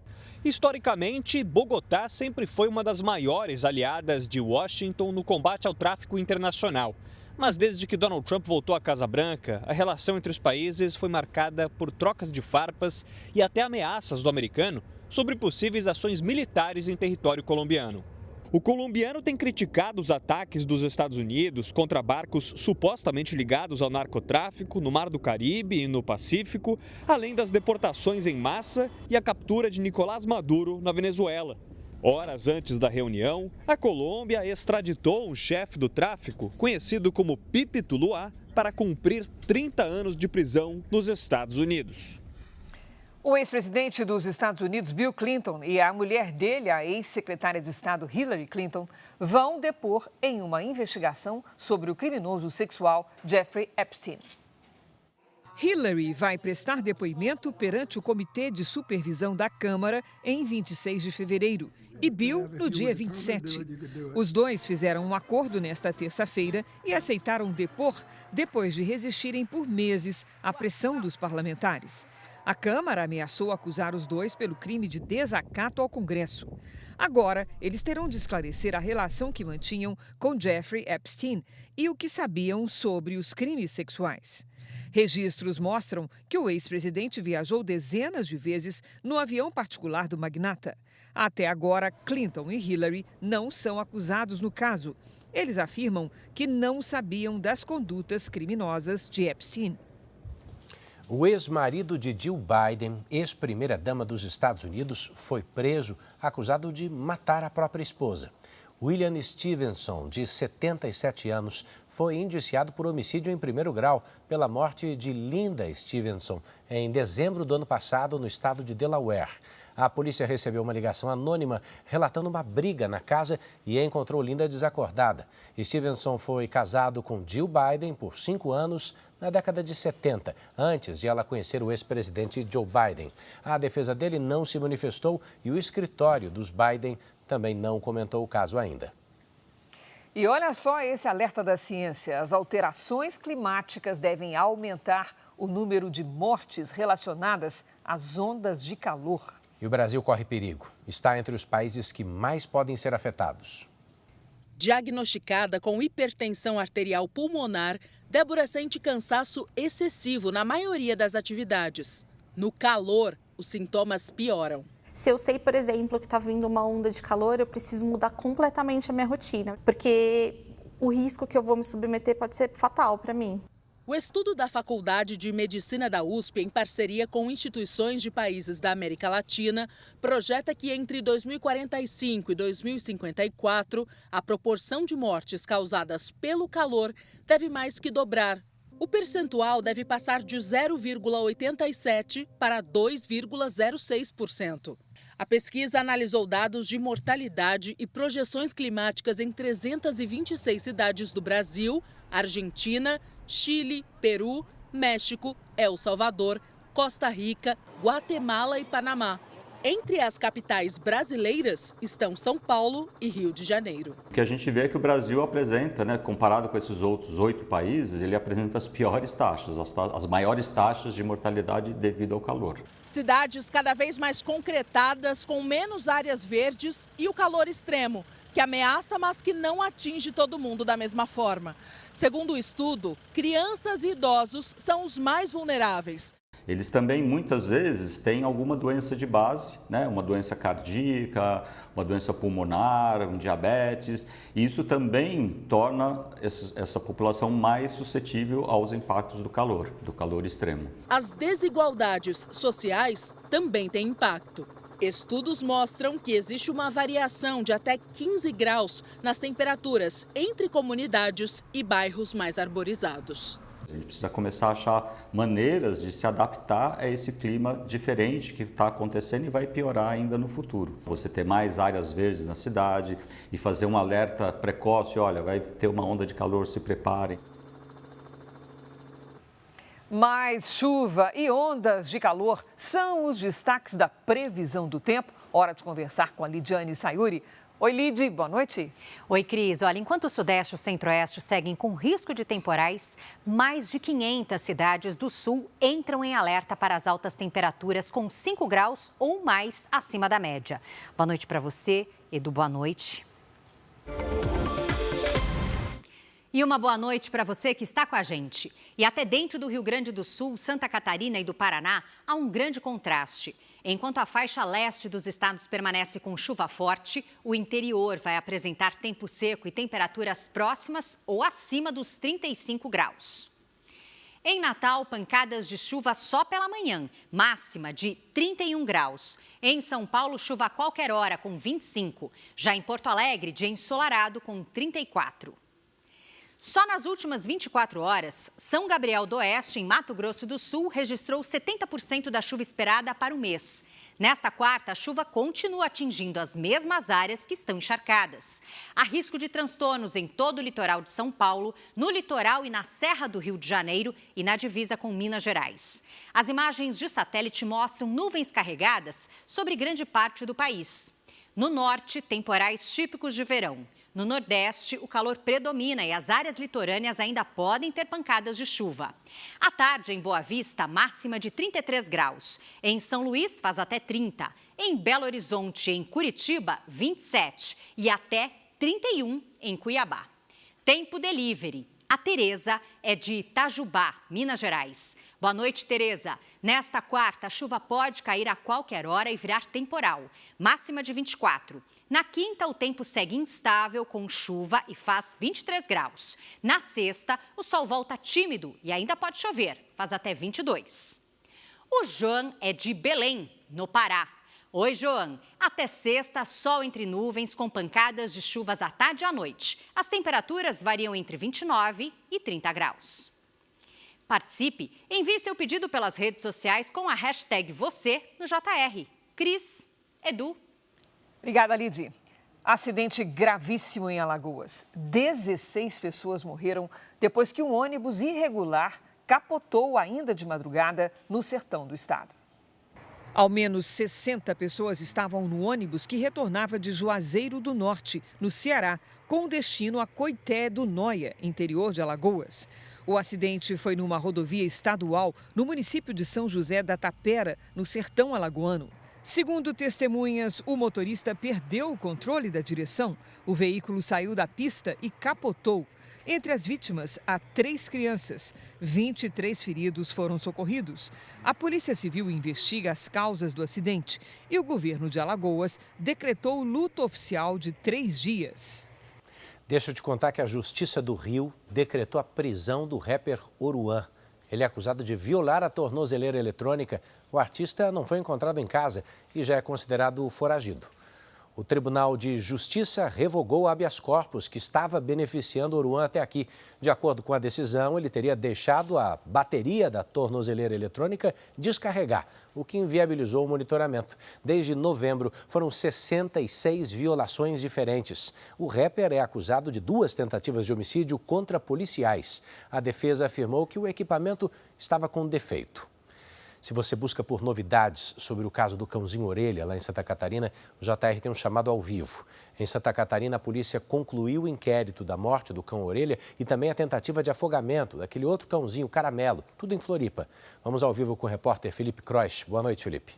Historicamente, Bogotá sempre foi uma das maiores aliadas de Washington no combate ao tráfico internacional. Mas desde que Donald Trump voltou à Casa Branca, a relação entre os países foi marcada por trocas de farpas e até ameaças do americano sobre possíveis ações militares em território colombiano. O colombiano tem criticado os ataques dos Estados Unidos contra barcos supostamente ligados ao narcotráfico no Mar do Caribe e no Pacífico, além das deportações em massa e a captura de Nicolás Maduro na Venezuela. Horas antes da reunião, a Colômbia extraditou um chefe do tráfico, conhecido como Pipi Tuluá, para cumprir 30 anos de prisão nos Estados Unidos. O ex-presidente dos Estados Unidos, Bill Clinton, e a mulher dele, a ex-secretária de Estado Hillary Clinton, vão depor em uma investigação sobre o criminoso sexual Jeffrey Epstein. Hillary vai prestar depoimento perante o Comitê de Supervisão da Câmara em 26 de fevereiro e Bill no dia 27. Os dois fizeram um acordo nesta terça-feira e aceitaram depor depois de resistirem por meses à pressão dos parlamentares. A Câmara ameaçou acusar os dois pelo crime de desacato ao Congresso. Agora, eles terão de esclarecer a relação que mantinham com Jeffrey Epstein e o que sabiam sobre os crimes sexuais. Registros mostram que o ex-presidente viajou dezenas de vezes no avião particular do magnata. Até agora, Clinton e Hillary não são acusados no caso. Eles afirmam que não sabiam das condutas criminosas de Epstein. O ex-marido de Jill Biden, ex-primeira-dama dos Estados Unidos, foi preso acusado de matar a própria esposa. William Stevenson, de 77 anos, foi indiciado por homicídio em primeiro grau pela morte de Linda Stevenson em dezembro do ano passado no estado de Delaware. A polícia recebeu uma ligação anônima relatando uma briga na casa e encontrou Linda desacordada. Stevenson foi casado com Jill Biden por 5 anos na década de 70, antes de ela conhecer o ex-presidente Joe Biden. A defesa dele não se manifestou e o escritório dos Biden também não comentou o caso ainda. E olha só esse alerta da ciência. As alterações climáticas devem aumentar o número de mortes relacionadas às ondas de calor. E o Brasil corre perigo. Está entre os países que mais podem ser afetados. Diagnosticada com hipertensão arterial pulmonar, Débora sente cansaço excessivo na maioria das atividades. No calor, os sintomas pioram. Se eu sei, por exemplo, que está vindo uma onda de calor, eu preciso mudar completamente a minha rotina, porque o risco que eu vou me submeter pode ser fatal para mim. O estudo da Faculdade de Medicina da USP, em parceria com instituições de países da América Latina, projeta que entre 2045 e 2054, a proporção de mortes causadas pelo calor deve mais que dobrar. O percentual deve passar de 0,87% para 2,06%. A pesquisa analisou dados de mortalidade e projeções climáticas em 326 cidades do Brasil, Argentina, Chile, Peru, México, El Salvador, Costa Rica, Guatemala e Panamá. Entre as capitais brasileiras estão São Paulo e Rio de Janeiro. O que a gente vê é que o Brasil apresenta, comparado com esses outros 8 países, ele apresenta as piores taxas, as maiores taxas de mortalidade devido ao calor. Cidades cada vez mais concretadas, com menos áreas verdes e o calor extremo, que ameaça, mas que não atinge todo mundo da mesma forma. Segundo o estudo, crianças e idosos são os mais vulneráveis. Eles também, muitas vezes, têm alguma doença de base, uma doença cardíaca, uma doença pulmonar, um diabetes. E isso também torna essa população mais suscetível aos impactos do calor extremo. As desigualdades sociais também têm impacto. Estudos mostram que existe uma variação de até 15 graus nas temperaturas entre comunidades e bairros mais arborizados. A gente precisa começar a achar maneiras de se adaptar a esse clima diferente que está acontecendo e vai piorar ainda no futuro. Você ter mais áreas verdes na cidade e fazer um alerta precoce, olha, vai ter uma onda de calor, se preparem. Mais chuva e ondas de calor são os destaques da previsão do tempo. Hora de conversar com a Lidiane Sayuri. Oi, Lid, boa noite. Oi, Cris. Olha, enquanto o Sudeste e o Centro-Oeste seguem com risco de temporais, mais de 500 cidades do Sul entram em alerta para as altas temperaturas com 5 graus ou mais acima da média. Boa noite para você, Edu, boa noite. E uma boa noite para você que está com a gente. E até dentro do Rio Grande do Sul, Santa Catarina e do Paraná, há um grande contraste. Enquanto a faixa leste dos estados permanece com chuva forte, o interior vai apresentar tempo seco e temperaturas próximas ou acima dos 35 graus. Em Natal, pancadas de chuva só pela manhã, máxima de 31 graus. Em São Paulo, chuva a qualquer hora, com 25. Já em Porto Alegre, dia ensolarado, com 34. Só nas últimas 24 horas, São Gabriel do Oeste, em Mato Grosso do Sul, registrou 70% da chuva esperada para o mês. Nesta quarta, a chuva continua atingindo as mesmas áreas que estão encharcadas. Há risco de transtornos em todo o litoral de São Paulo, no litoral e na Serra do Rio de Janeiro e na divisa com Minas Gerais. As imagens de satélite mostram nuvens carregadas sobre grande parte do país. No norte, temporais típicos de verão. No Nordeste, o calor predomina e as áreas litorâneas ainda podem ter pancadas de chuva. À tarde, em Boa Vista, máxima de 33 graus. Em São Luís, faz até 30. Em Belo Horizonte e em Curitiba, 27. E até 31 em Cuiabá. Tempo delivery. A Tereza é de Itajubá, Minas Gerais. Boa noite, Tereza. Nesta quarta, a chuva pode cair a qualquer hora e virar temporal. Máxima de 24. Na quinta, o tempo segue instável, com chuva e faz 23 graus. Na sexta, o sol volta tímido e ainda pode chover, faz até 22. O João é de Belém, no Pará. Oi, João. Até sexta, sol entre nuvens com pancadas de chuvas à tarde e à noite. As temperaturas variam entre 29 e 30 graus. Participe, envie seu pedido pelas redes sociais com a hashtag você no JR. Cris, Edu. Obrigada, Lidy. Acidente gravíssimo em Alagoas. 16 pessoas morreram depois que um ônibus irregular capotou ainda de madrugada no sertão do estado. Ao menos 60 pessoas estavam no ônibus que retornava de Juazeiro do Norte, no Ceará, com destino a Coité do Noia, interior de Alagoas. O acidente foi numa rodovia estadual no município de São José da Tapera, no sertão alagoano. Segundo testemunhas, o motorista perdeu o controle da direção. O veículo saiu da pista e capotou. Entre as vítimas, há 3 crianças. 23 feridos foram socorridos. A Polícia Civil investiga as causas do acidente e o governo de Alagoas decretou luto oficial de 3 dias. Deixa eu te contar que a Justiça do Rio decretou a prisão do rapper Oruan. Ele é acusado de violar a tornozeleira eletrônica. O artista não foi encontrado em casa e já é considerado foragido. O Tribunal de Justiça revogou o habeas corpus que estava beneficiando Oruan até aqui. De acordo com a decisão, ele teria deixado a bateria da tornozeleira eletrônica descarregar, o que inviabilizou o monitoramento. Desde novembro, foram 66 violações diferentes. O rapper é acusado de 2 tentativas de homicídio contra policiais. A defesa afirmou que o equipamento estava com defeito. Se você busca por novidades sobre o caso do cãozinho Orelha, lá em Santa Catarina, o JR tem um chamado ao vivo. Em Santa Catarina, a polícia concluiu o inquérito da morte do cão Orelha e também a tentativa de afogamento daquele outro cãozinho, Caramelo, tudo em Floripa. Vamos ao vivo com o repórter Felipe Croix. Boa noite, Felipe.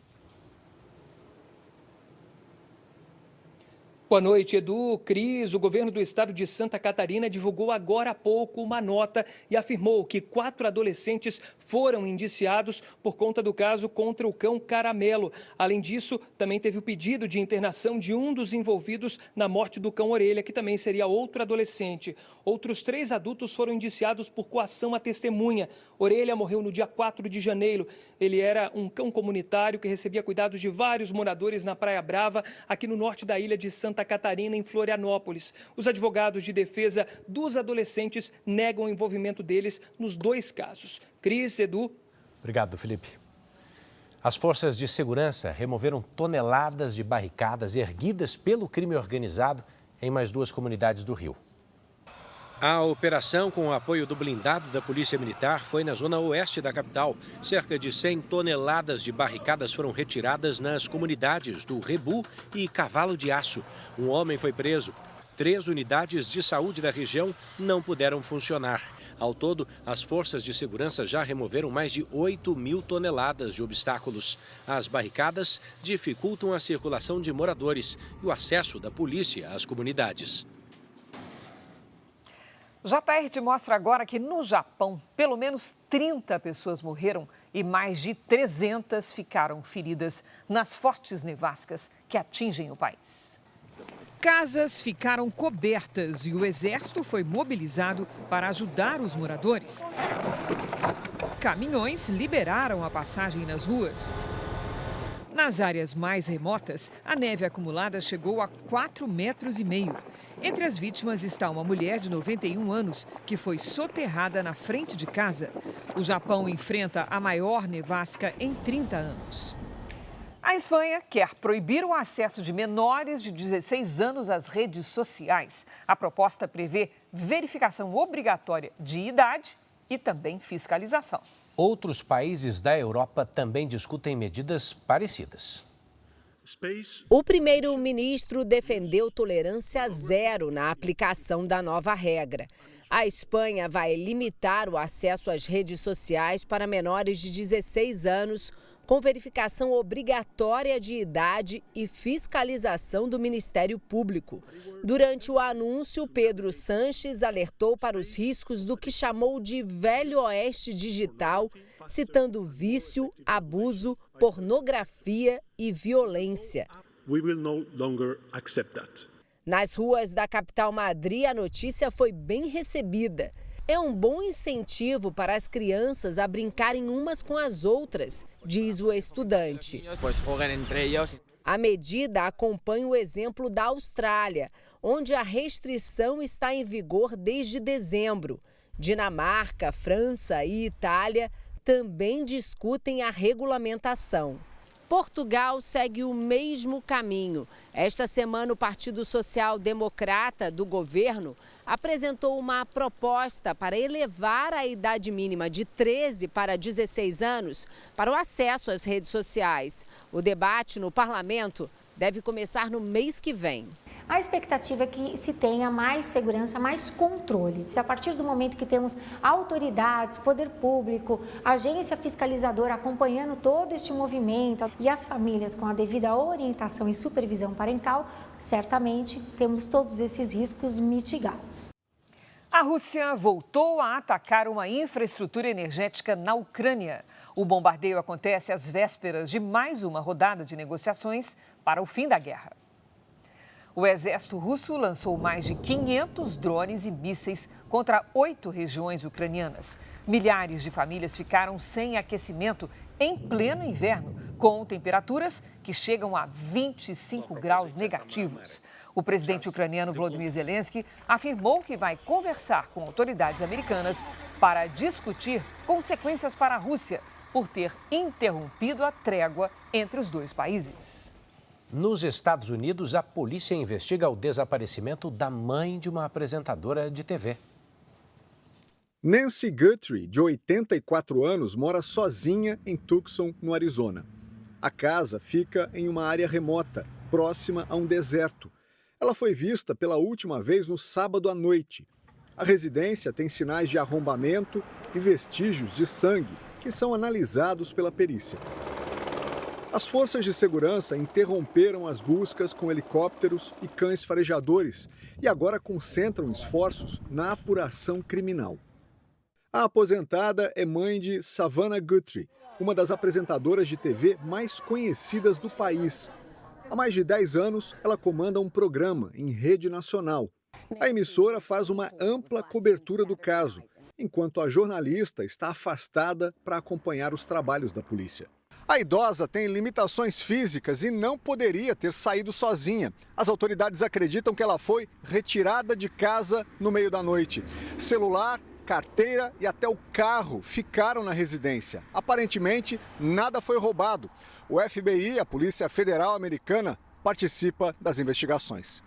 Boa noite, Edu. Cris, o governo do estado de Santa Catarina divulgou agora há pouco uma nota e afirmou que 4 adolescentes foram indiciados por conta do caso contra o cão Caramelo. Além disso, também teve o pedido de internação de um dos envolvidos na morte do cão Orelha, que também seria outro adolescente. Outros 3 adultos foram indiciados por coação à testemunha. Orelha morreu no dia 4 de janeiro. Ele era um cão comunitário que recebia cuidados de vários moradores na Praia Brava, aqui no norte da ilha de Santa Catarina, em Florianópolis. Os advogados de defesa dos adolescentes negam o envolvimento deles nos 2 casos. Cris, Edu. Obrigado, Felipe. As forças de segurança removeram toneladas de barricadas erguidas pelo crime organizado em mais 2 comunidades do Rio. A operação, com o apoio do blindado da Polícia Militar, foi na zona oeste da capital. Cerca de 100 toneladas de barricadas foram retiradas nas comunidades do Rebu e Cavalo de Aço. Um homem foi preso. 3 unidades de saúde da região não puderam funcionar. Ao todo, as forças de segurança já removeram mais de 8.000 toneladas de obstáculos. As barricadas dificultam a circulação de moradores e o acesso da polícia às comunidades. JR te mostra agora que no Japão, pelo menos 30 pessoas morreram e mais de 300 ficaram feridas nas fortes nevascas que atingem o país. Casas ficaram cobertas e o exército foi mobilizado para ajudar os moradores. Caminhões liberaram a passagem nas ruas. Nas áreas mais remotas, a neve acumulada chegou a 4,5 metros. Entre as vítimas está uma mulher de 91 anos que foi soterrada na frente de casa. O Japão enfrenta a maior nevasca em 30 anos. A Espanha quer proibir o acesso de menores de 16 anos às redes sociais. A proposta prevê verificação obrigatória de idade e também fiscalização. Outros países da Europa também discutem medidas parecidas. O primeiro-ministro defendeu tolerância zero na aplicação da nova regra. A Espanha vai limitar o acesso às redes sociais para menores de 16 anos, com verificação obrigatória de idade e fiscalização do Ministério Público. Durante o anúncio, Pedro Sánchez alertou para os riscos do que chamou de velho oeste digital, citando vício, abuso, pornografia e violência. Nas ruas da capital Madrid, a notícia foi bem recebida. É um bom incentivo para as crianças a brincarem umas com as outras, diz o estudante. A medida acompanha o exemplo da Austrália, onde a restrição está em vigor desde dezembro. Dinamarca, França e Itália também discutem a regulamentação. Portugal segue o mesmo caminho. Esta semana, o Partido Social Democrata do governo apresentou uma proposta para elevar a idade mínima de 13 para 16 anos para o acesso às redes sociais. O debate no parlamento deve começar no mês que vem. A expectativa é que se tenha mais segurança, mais controle. A partir do momento que temos autoridades, poder público, agência fiscalizadora acompanhando todo este movimento e as famílias com a devida orientação e supervisão parental, certamente temos todos esses riscos mitigados. A Rússia voltou a atacar uma infraestrutura energética na Ucrânia. O bombardeio acontece às vésperas de mais uma rodada de negociações para o fim da guerra. O exército russo lançou mais de 500 drones e mísseis contra 8 regiões ucranianas. Milhares de famílias ficaram sem aquecimento em pleno inverno, com temperaturas que chegam a 25 graus negativos. O presidente ucraniano Volodymyr Zelensky afirmou que vai conversar com autoridades americanas para discutir consequências para a Rússia por ter interrompido a trégua entre os dois países. Nos Estados Unidos, a polícia investiga o desaparecimento da mãe de uma apresentadora de TV. Nancy Guthrie, de 84 anos, mora sozinha em Tucson, no Arizona. A casa fica em uma área remota, próxima a um deserto. Ela foi vista pela última vez no sábado à noite. A residência tem sinais de arrombamento e vestígios de sangue, que são analisados pela perícia. As forças de segurança interromperam as buscas com helicópteros e cães farejadores e agora concentram esforços na apuração criminal. A aposentada é mãe de Savannah Guthrie, uma das apresentadoras de TV mais conhecidas do país. Há mais de 10 anos, ela comanda um programa em rede nacional. A emissora faz uma ampla cobertura do caso, enquanto a jornalista está afastada para acompanhar os trabalhos da polícia. A idosa tem limitações físicas e não poderia ter saído sozinha. As autoridades acreditam que ela foi retirada de casa no meio da noite. Celular, carteira e até o carro ficaram na residência. Aparentemente, nada foi roubado. O FBI, a Polícia Federal Americana, participa das investigações.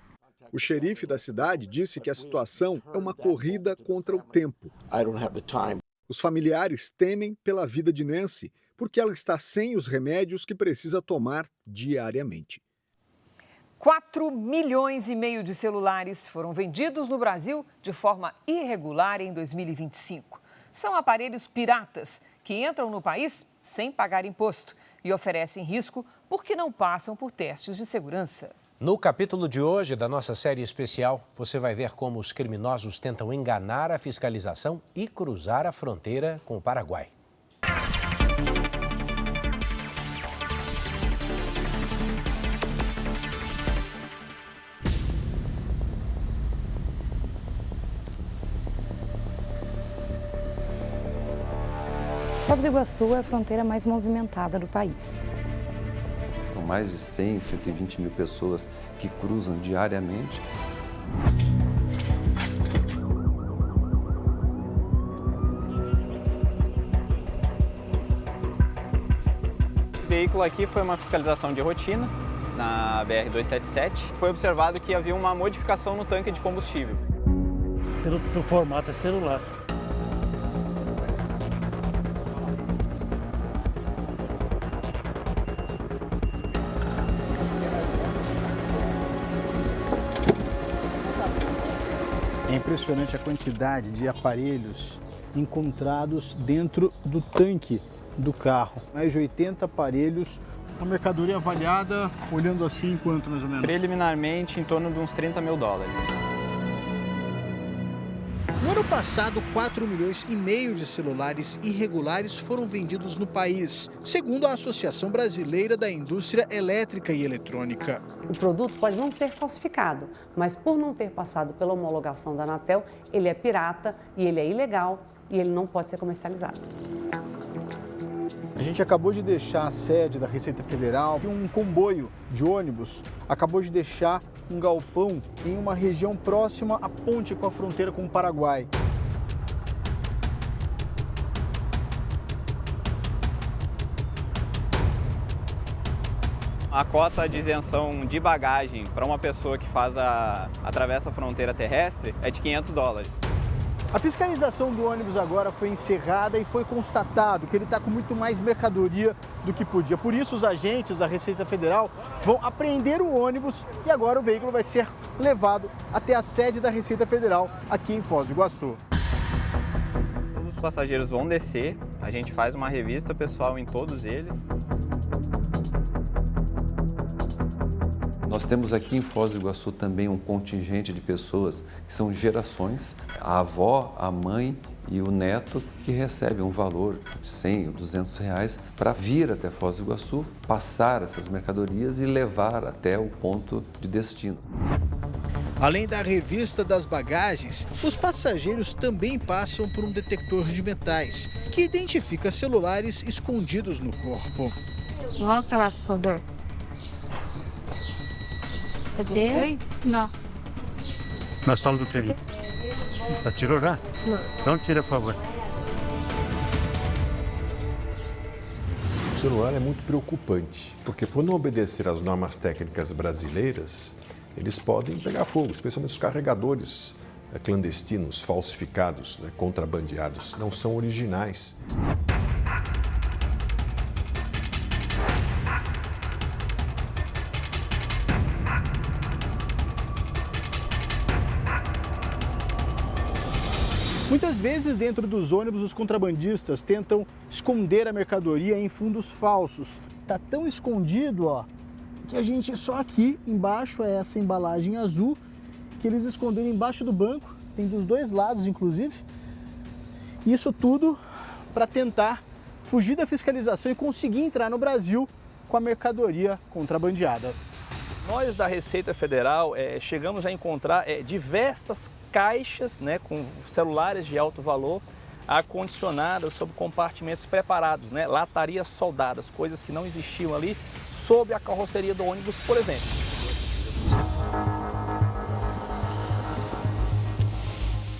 O xerife da cidade disse que a situação é uma corrida contra o tempo. Os familiares temem pela vida de Nancy, porque ela está sem os remédios que precisa tomar diariamente. 4,5 milhões de celulares foram vendidos no Brasil de forma irregular em 2025. São aparelhos piratas que entram no país sem pagar imposto e oferecem risco porque não passam por testes de segurança. No capítulo de hoje da nossa série especial, você vai ver como os criminosos tentam enganar a fiscalização e cruzar a fronteira com o Paraguai. Foz do Iguaçu é a fronteira mais movimentada do país. mais de 100, 120 mil pessoas que cruzam diariamente. O veículo aqui foi uma fiscalização de rotina na BR-277. Foi observado que havia uma modificação no tanque de combustível. Pelo formato é celular. É impressionante a quantidade de aparelhos encontrados dentro do tanque do carro. Mais de 80 aparelhos. A mercadoria avaliada, olhando assim, quanto mais ou menos? Preliminarmente, em torno de uns 30 mil dólares. No ano passado, 4,5 milhões de celulares irregulares foram vendidos no país, segundo a Associação Brasileira da Indústria Elétrica e Eletrônica. O produto pode não ser falsificado, mas por não ter passado pela homologação da Anatel, ele é pirata e ele é ilegal e ele não pode ser comercializado. A gente acabou de deixar a sede da Receita Federal e um comboio de ônibus acabou de deixar um galpão em uma região próxima à ponte com a fronteira com o Paraguai. A cota de isenção de bagagem para uma pessoa que atravessa a fronteira terrestre é de 500 dólares. A fiscalização do ônibus agora foi encerrada e foi constatado que ele está com muito mais mercadoria do que podia. Por isso, os agentes da Receita Federal vão apreender o ônibus e agora o veículo vai ser levado até a sede da Receita Federal aqui em Foz do Iguaçu. Todos os passageiros vão descer, a gente faz uma revista pessoal em todos eles. Nós temos aqui em Foz do Iguaçu também um contingente de pessoas que são gerações, a avó, a mãe e o neto, que recebem um valor de 100 ou 200 reais para vir até Foz do Iguaçu, passar essas mercadorias e levar até o ponto de destino. Além da revista das bagagens, os passageiros também passam por um detector de metais, que identifica celulares escondidos no corpo. Volta lá, por favor. Cadê? Não. Na sala do trem. Já tirou já? Não. Então tira, por favor. O celular é muito preocupante, porque por não obedecer às normas técnicas brasileiras, eles podem pegar fogo, especialmente os carregadores clandestinos, falsificados, contrabandeados, não são originais. Muitas vezes, dentro dos ônibus, os contrabandistas tentam esconder a mercadoria em fundos falsos. Tá tão escondido, ó, que a gente só aqui embaixo é essa embalagem azul que eles esconderam embaixo do banco, tem dos dois lados, inclusive. Isso tudo para tentar fugir da fiscalização e conseguir entrar no Brasil com a mercadoria contrabandeada. Nós da Receita Federal chegamos a encontrar diversas caixas, com celulares de alto valor acondicionadas sob compartimentos preparados, latarias soldadas, coisas que não existiam ali sob a carroceria do ônibus, por exemplo.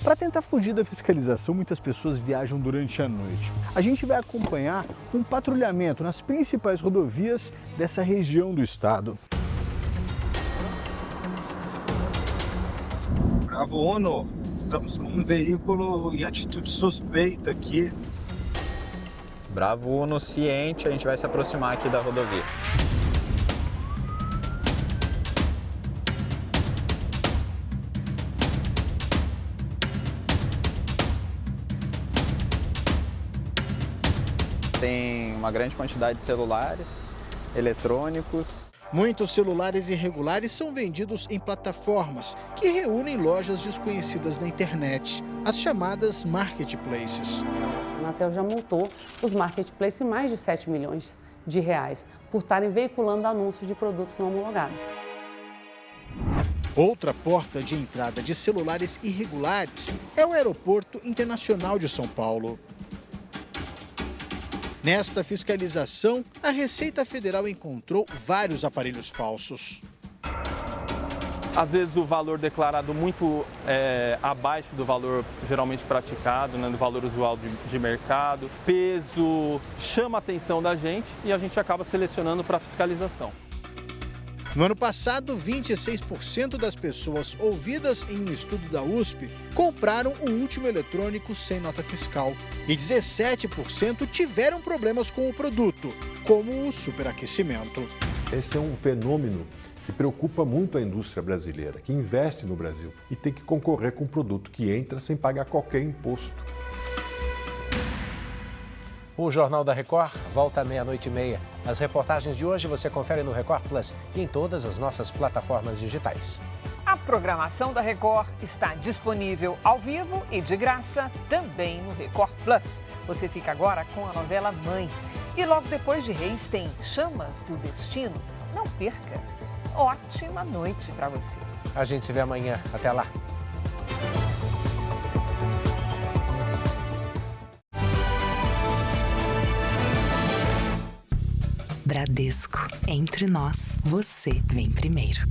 Para tentar fugir da fiscalização, muitas pessoas viajam durante a noite. A gente vai acompanhar um patrulhamento nas principais rodovias dessa região do estado. Bravo Uno, estamos com um veículo em atitude suspeita aqui. Bravo Uno ciente, a gente vai se aproximar aqui da rodovia. Tem uma grande quantidade de celulares, eletrônicos. Muitos celulares irregulares são vendidos em plataformas que reúnem lojas desconhecidas na internet, as chamadas marketplaces. A Anatel já multou os marketplaces em mais de 7 milhões de reais por estarem veiculando anúncios de produtos não homologados. Outra porta de entrada de celulares irregulares é o Aeroporto Internacional de São Paulo. Nesta fiscalização, a Receita Federal encontrou vários aparelhos falsos. Às vezes o valor declarado muito abaixo do valor geralmente praticado, né, do valor usual de mercado. Peso chama a atenção da gente e a gente acaba selecionando para fiscalização. No ano passado, 26% das pessoas ouvidas em um estudo da USP compraram o último eletrônico sem nota fiscal. E 17% tiveram problemas com o produto, como o superaquecimento. Esse é um fenômeno que preocupa muito a indústria brasileira, que investe no Brasil e tem que concorrer com um produto que entra sem pagar qualquer imposto. O Jornal da Record volta à 00:30. As reportagens de hoje você confere no Record Plus e em todas as nossas plataformas digitais. A programação da Record está disponível ao vivo e de graça também no Record Plus. Você fica agora com a novela Mãe. E logo depois de Reis tem Chamas do Destino. Não perca. Ótima noite para você. A gente se vê amanhã. Até lá. Bradesco. Entre nós, você vem primeiro.